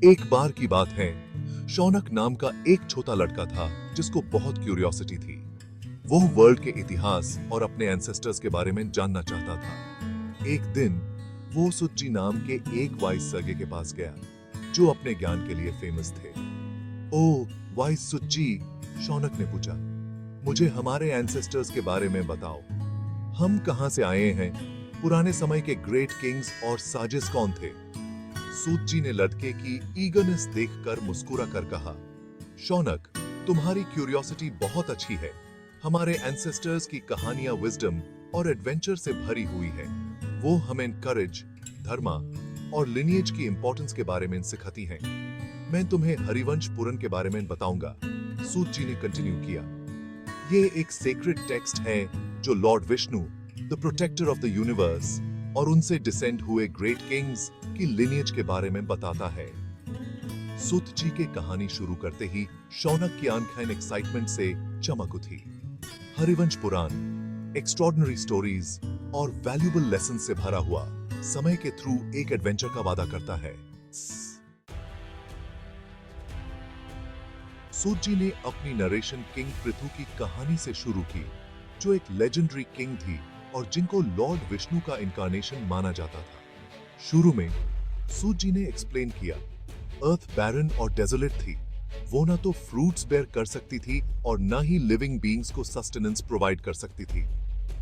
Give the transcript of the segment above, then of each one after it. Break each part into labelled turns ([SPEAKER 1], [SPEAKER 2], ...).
[SPEAKER 1] एक बार की बात है, शौनक नाम का एक छोटा लड़का था जिसको बहुत क्यूरियोसिटी थी। वो वर्ल्ड के इतिहास और अपने एंसेस्टर्स के बारे में जानना चाहता था। एक दिन वो सुच्ची नाम के एक वाइस सगे के पास गया जो अपने ज्ञान के लिए फेमस थे। ओ वाइस सुच्ची, शौनक ने पूछा, मुझे हमारे एंसेस्टर्स के बारे में बताओ। हम कहां से आए हैं? पुराने समय के ग्रेट किंग्स और साजिस कौन थे? सूत ने लड़के की ईगरनेस देखकर मुस्कुरा कर कहा, शौनक, तुम्हारी क्यूरियोसिटी बहुत अच्छी है। हमारे एंसेस्टर्स की कहानियां विजडम और एडवेंचर से भरी हुई है। वो हमें करेज, धर्मा और लिनिएज की इंपॉर्टेंस के बारे में सिखाती हैं। मैं तुम्हें हरिवंश पुराण के बारे में बताऊंगा, सूत जी ने कंटिन्यू किया। ये एक सेक्रेड टेक्स्ट है जो lord Vishnu, the protector of the universe, और उनसे डिसेंड हुए ग्रेट किंग्स की लिनिएज के बारे में बताता है। सूत जी के कहानी शुरू करते ही शौनक की आंखें एक्साइटमेंट से चमक उठी। हरिवंश पुराण एक्स्ट्रॉर्डिनरी स्टोरीज और वैल्यूएबल लेसन से भरा हुआ समय के थ्रू एक एडवेंचर का वादा करता है। सूत जी ने अपनी नरेशन किंग पृथु की कहानी से शुरू की, जो एक लेजेंडरी किंग थी और जिनको लॉर्ड विष्णु का इनकारनेशन माना जाता था। शुरू में सूत जी ने एक्सप्लेन किया, अर्थ बैरन और डेजोलेट थी। वो ना तो फ्रूट्स बेयर कर सकती थी और ना ही लिविंग बीइंग्स को सस्टेनेंस प्रोवाइड कर सकती थी।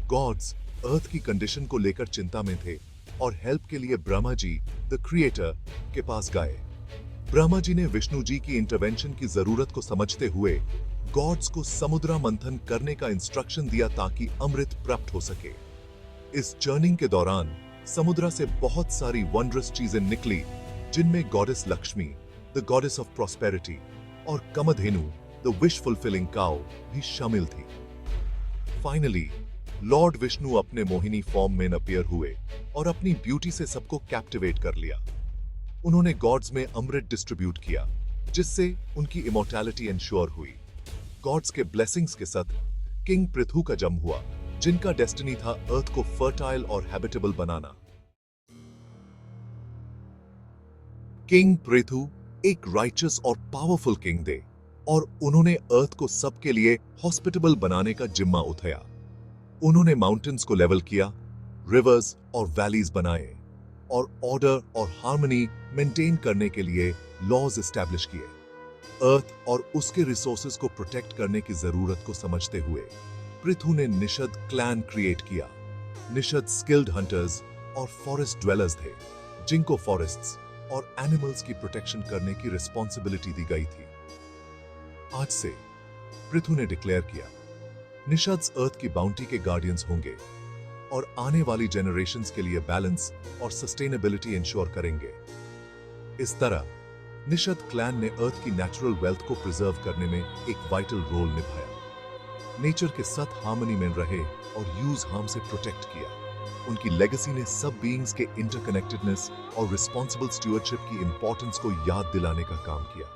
[SPEAKER 1] गॉड्स अर्थ की कंडीशन को लेकर चिंता में थे और हेल्प के लिए ब्रह्मा जी, द क्रिएटर, के पास गए। ब्रह्मा जी ने विष्णु जी की इंटरवेंशन की जरूरत को समझते हुए गॉड्स को समुद्र मंथन करने का इंस्ट्रक्शन दिया ताकि अमृत प्राप्त हो सके। इस जर्निंग के दौरान समुद्र से बहुत सारी वंडरस चीजें निकली, जिनमें goddess Lakshmi, the goddess of prosperity, और Kamadhenu, the wish fulfilling cow, भी शामिल थी। फाइनली लॉर्ड विष्णु अपने मोहिनी फॉर्म में अपीयर हुए और अपनी ब्यूटी से सबको कैप्टिवेट कर लिया। उन्होंने गॉड्स में अमृत डिस्ट्रीब्यूट किया, जिससे उनकी इमोर्टैलिटी एंश्योर हुई। गॉड्स के ब्लेसिंग्स के साथ किंग पृथु का जन्म हुआ, जिनका डेस्टिनी था अर्थ को फर्टाइल और हैबिटेबल बनाना। किंग पृथु एक राइचस और पावरफुल किंग थे और उन्होंने अर्थ को सबके लिए हॉस्पिटेबल बनाने का जिम्मा उठाया। उन्होंने माउंटेन्स को लेवल किया, रिवर्स और वैलीज बनाए और ऑर्डर और हार्मनी मेंटेन करने के लिए लॉज एस्टैब्लिश किए। अर्थ और उसके रिसोर्सेज को प्रोटेक्ट करने की जरूरत को समझते हुए पृथु ने निषद क्लैन क्रिएट किया। निषद स्किल्ड हंटर्स और फॉरेस्ट ड्वेलर्स थे, जिनको फॉरेस्ट्स और एनिमल्स की प्रोटेक्शन करने की रिस्पॉन्सिबिलिटी दी गई थी। आज से पृथु ने डिक्लेयर किया, निषद्स अर्थ की बाउंटी के गार्डियंस होंगे और आने वाली जनरेशंस के लिए बैलेंस और सस्टेनेबिलिटी इंश्योर करेंगे। इस तरह निषद क्लैन ने अर्थ की नेचुरल वेल्थ को प्रिजर्व करने में एक वाइटल रोल निभाया। नेचर के साथ हार्मनी में रहे और यूज हार्म से प्रोटेक्ट किया। उनकी लेगेसी ने सब बीइंग्स के इंटरकनेक्टेडनेस और रिस्पॉन्सिबल स्टूअर्डशिप की इंपॉर्टेंस को याद दिलाने का काम किया।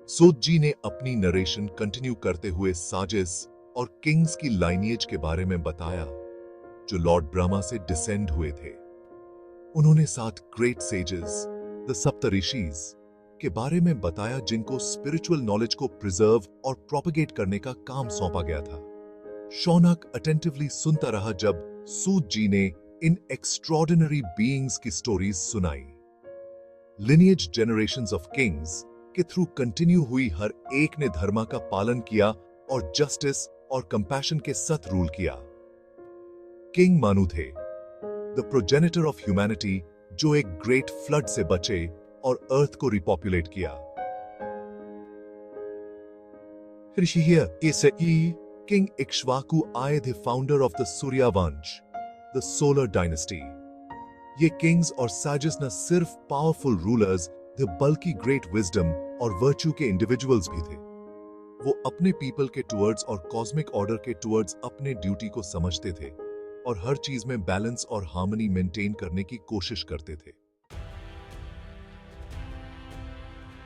[SPEAKER 1] सूत जी ने अपनी नरेशन कंटिन्यू करते हुए साजिस और किंग्स की लाइनेज के बारे में बताया, जो लॉर्ड ब्रह्मा से डिसेंड हुए थे। उन्होंने 7 ग्रेट सेजेस, द सप्तऋषिज, के बारे में बताया, जिनको स्पिरिचुअल नॉलेज को प्रिजर्व और प्रोपेगेट करने का काम सौंपा गया था। शौनक अटेंटिवली सुनता रहा जब सूत जी ने इन एक्स्ट्रॉर्डिनरी बीइंग्स की स्टोरीज सुनाई। लिनिएज जनरेशंस ऑफ किंग्स के थ्रू कंटिन्यू हुई, हर एक ने धर्म का पालन किया और जस्टिस और कंपैशन के साथ रूल किया। किंग मानु थे द प्रोजेनिटर ऑफ ह्यूमैनिटी, जो एक ग्रेट फ्लड से बचे और अर्थ को रिपॉपुलेट किया। ऋषि किंग इक्ष्वाकु आए थे, फाउंडर ऑफ द सूर्य वंश, द सोलर डायनेस्टी। ये किंग्स और साजिस न सिर्फ पावरफुल रूलर्स थे, बल्कि ग्रेट विजडम और वर्च्यू के इंडिविजुअल्स भी थे। वो अपने पीपल के टुवर्ड्स और कॉस्मिक ऑर्डर के टुवर्ड्स अपने ड्यूटी को समझते थे और हर चीज में बैलेंस और हार्मनी मेंटेन करने की कोशिश करते थे।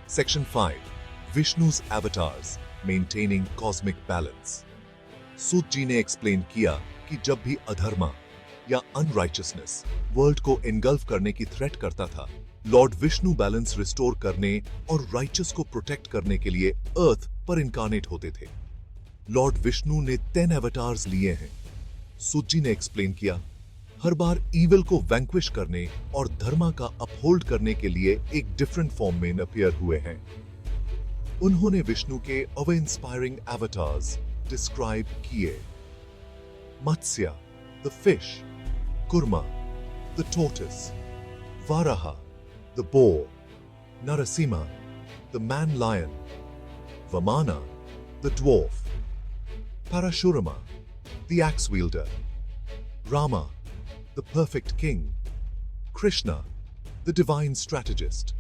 [SPEAKER 1] Section 5, Vishnu's avatars, maintaining cosmic balance. Suta ji ने एक्सप्लेन किया कि जब भी अधर्मा, या अनराइचियसनेस वर्ल्ड को एनगल्फ करने की थ्रेट करता था, लॉर्ड विष्णु बैलेंस रिस्टोर करने और राइचस को प्रोटेक्ट करने के लिए अर्थ पर इनकारनेट होते थे। लॉर्ड विष्णु ने 10 एवटार्स लिए हैं। सूत जी ने एक्सप्लेन किया, हर बार इविल को वैंक्विश करने और धर्मा का अपहोल्ड करने के लिए एक डिफरेंट फॉर्म में अपीयर हुए हैं। उन्होंने विष्णु के अवे इंस्पायरिंग एवटार्स डिस्क्राइब किए। Matsya, the fish, Kurma, the tortoise, Varaha, the boar, Narasimha, the man lion, Vamana, the dwarf, Parashurama, the axe wielder, Rama, the perfect king, Krishna, the divine strategist,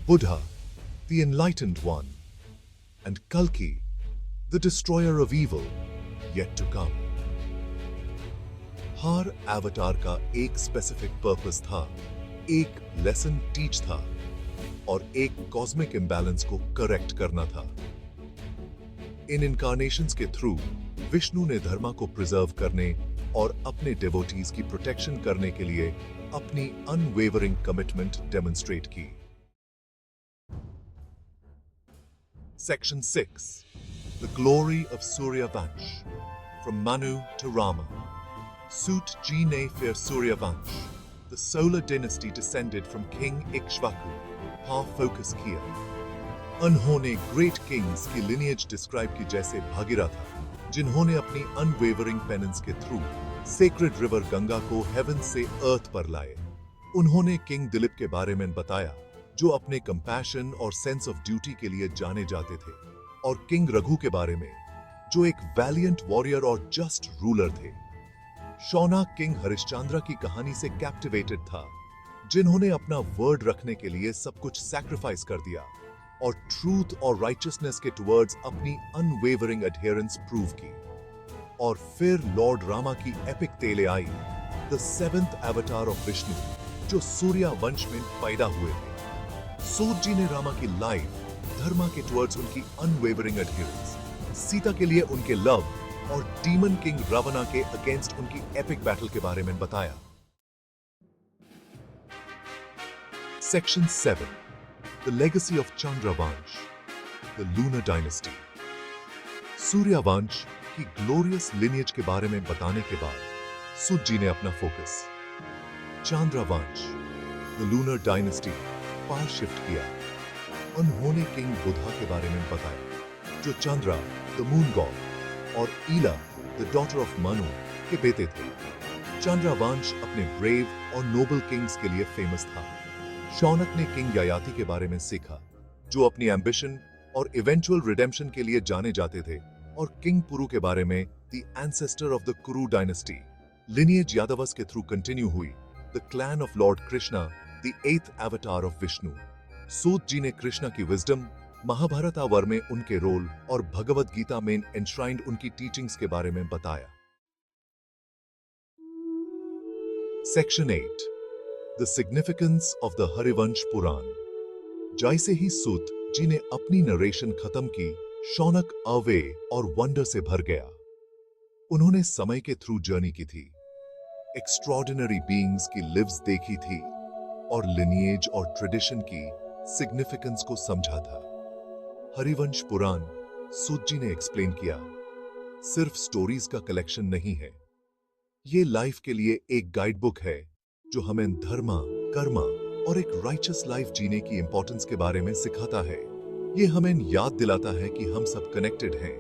[SPEAKER 1] Buddha, the enlightened one, and Kalki, the destroyer of evil, yet to come. Her avatar का एक specific purpose था, एक lesson teach था और एक cosmic imbalance को correct करना था। इन इनकारनेशंस के थ्रू विष्णु ने धर्मा को प्रिजर्व करने और अपने डिवोटीज की प्रोटेक्शन करने के लिए अपनी अनवेवरिंग कमिटमेंट डेमोन्स्ट्रेट की। Section 6, the glory of Suryavansh, from Manu to Rama. Suta ji ने फिर Suryavansh, the solar dynasty descended from king Ikshvaku, पर फोकस किया। उन्होंने ग्रेट किंग्स की लिनिएज डिस्क्राइब की, जैसे भागीरथ, जिन्होंने अपनी अनवेवरिंग पेनेंस के थ्रू सेक्रेड रिवर गंगा को हेवन से अर्थ पर लाए। उन्होंने किंग दिलीप के बारे में बताया, जो अपने कंपैशन और सेंस ऑफ ड्यूटी के लिए जाने जाते थे, और किंग रघु के बारे में, जो एक वैलियंट वॉरियर और जस्ट रूलर थे। शौनक किंग हरिश्चंद्र की कहानी से कैप्टिवेटेड था, जिन्होंने अपना वर्ड रखने के लिए सब कुछ सैक्रिफाइस कर दिया और ट्रूथ और राइचियसनेस के टुवर्ड्स अपनी अनवेवरिंग एडहेरेंस प्रूव की। और फिर लॉर्ड रामा की epic tele I, the 7th avatar of Vishnu, जो सूर्या वंश में पैदा हुए थे। सूत जी ने रामा की लाइफ, धर्मा के टुवर्ड्स उनकी अनवेवरिंग एडहेरेंस, सीता के लिए उनके लव और डीमन किंग रावणा के अगेंस्ट उनकी एपिक बैटल के बारे में बताया। Section 7, The legacy of Chandravansh, the lunar dynasty. Suryavansh की ग्लोरियस लिनिएज के बारे में बताने के बाद सूत जी ने अपना focus Chandravansh, the lunar dynasty, पर शिफ्ट किया। उन्होंने किंग बुद्धा के बारे में बताया, जो चंद्रा, द मून गॉड, और ईला, द डॉटर ऑफ मनु, के बेटे थे। चंद्रवंश अपने ब्रेव और नोबल किंग्स के लिए फेमस था। शौनक ने किंग ययाति के बारे में सीखा, जो अपनी एम्बिशन और इवेंचुअल रिडेम्पशन के लिए जाने जाते थे, और किंग पुरु के बारे में, the ancestor of the Kuru dynasty. Lineage Yadavas के थ्रू कंटिन्यू हुई, the clan of lord Krishna, the 8th avatar of Vishnu. Suta ji ने कृष्णा की विजडम, महाभारत वर में उनके रोल और भगवत गीता में एनश्राइंड उनकी टीचिंग्स के बारे में बताया। Section 8, The significance of the Harivansh Puran. जैसे ही सूत जी ने अपनी नरेशन खत्म की, शौनक अवे और वंडर से भर गया। उन्होंने समय के थ्रू जर्नी की थी, एक्स्ट्रॉर्डिनरी बीइंग्स की लिव्स देखी थी, और लिनिएज और ट्रेडिशन की सिग्निफिकेंस को समझा था। हरिवंश पुराण, सूत जी ने एक्सप्लेन किया, सिर्फ स्टोरीज का कलेक्शन नहीं है। ये लाइफ के लिए एक गाइड बुक है, जो हमें धर्मा, कर्मा और एक राइचस लाइफ जीने की इंपॉर्टेंस के बारे में सिखाता है। ये हमें याद दिलाता है कि हम सब कनेक्टेड हैं,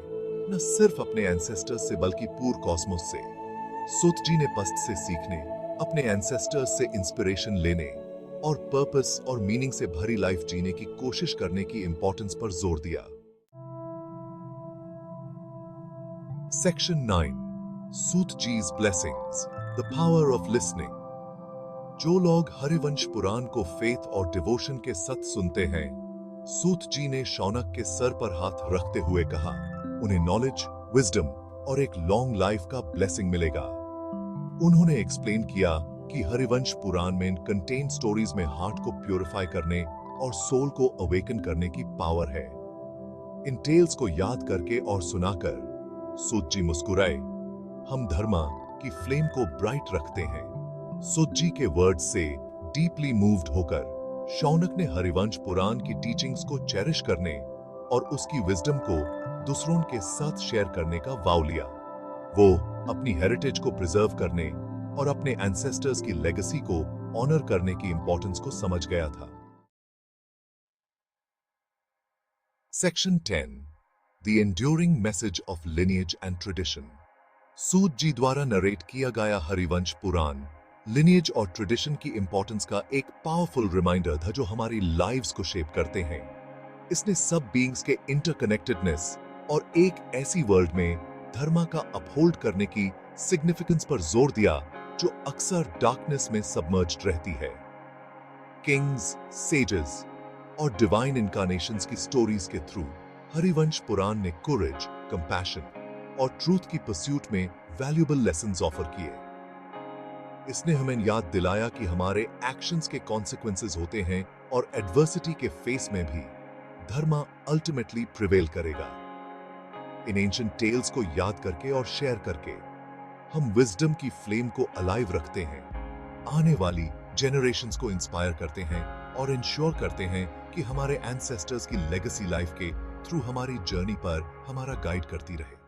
[SPEAKER 1] न सिर्फ अपने एंसेस्टर्स से बल्कि पूरे कॉस्मोस से। सूत जी ने पस्त से सीखने, अपने एंसेस्टर्स से इंस्पिरेशन लेने और पर्पस और मीनिंग से भरी लाइफ जीने की कोशिश करने की इंपॉर्टेंस पर जोर दिया। Section 9, Suta ji's blessings, the power of listening. जो लोग हरिवंश पुराण को फेथ और डिवोशन के साथ सुनते हैं, सूत जी ने शौनक के सर पर हाथ रखते हुए कहा, उन्हें नॉलेज, विजडम और एक लॉन्ग लाइफ का ब्लेसिंग मिलेगा। उन्होंने एक्सप्लेन किया कि हरिवंश पुराण में कंटेन स्टोरीज में हार्ट को प्यूरिफाई करने और सोल को अवेकन करने की पावर है। इन टेल्स को याद करके और सुनाकर सूत जी मुस्कुराए। हम धर्मा की फ्लेम को ब्राइट रखते हैं। सुत जी के वर्ड्स से डीपली मूव्ड होकर शौनक ने हरिवंश पुराण की टीचिंग्स को चेरिश करने और उसकी विजडम को दूसरों के साथ शेयर करने का वाव लिया। वो अपनी हेरिटेज को प्रिजर्व करने और अपने एंसेस्टर्स की लेगेसी को ऑनर करने की इंपॉर्टेंस को समझ गया था। Section 10 the enduring message of lineage and tradition. Suta ji द्वारा नरेट किया गया हरिवंश पुराण लिनिएज और ट्रेडिशन की इंपॉर्टेंस का एक पावरफुल रिमाइंडर था जो हमारी लाइव्स को शेप करते हैं। इसने सब बीइंग्स के इंटरकनेक्टेडनेस और एक ऐसी वर्ल्ड में धर्म का अपहोल्ड करने की सिग्निफिकेंस पर जोर दिया जो अक्सर डार्कनेस में सबमर्ज्ड रहती है। किंग्स, सेजेस और डिवाइन इनकारनेशंस की स्टोरीज के थ्रू हरिवंश पुराण ने कोरेज, कंपैशन और ट्रूथ की परस्यूट में वैल्यूएबल लेसन्स ऑफर किए। इसने हमें याद दिलाया कि हमारे एक्शंस के कॉन्सिक्वेंसेस होते हैं और एडवर्सिटी के फेस में भी धर्म अल्टीमेटली प्रिवेल करेगा। इन एंशिएंट टेल्स को याद करके और शेयर करके हम विजडम की फ्लेम को अलाइव रखते हैं, आने वाली जेनरेशंस को इंस्पायर करते हैं और इंश्योर करते हैं कि हमारे एंसेस्टर्स की लेगेसी लाइफ के थ्रू हमारी जर्नी पर हमारा गाइड करती रहे।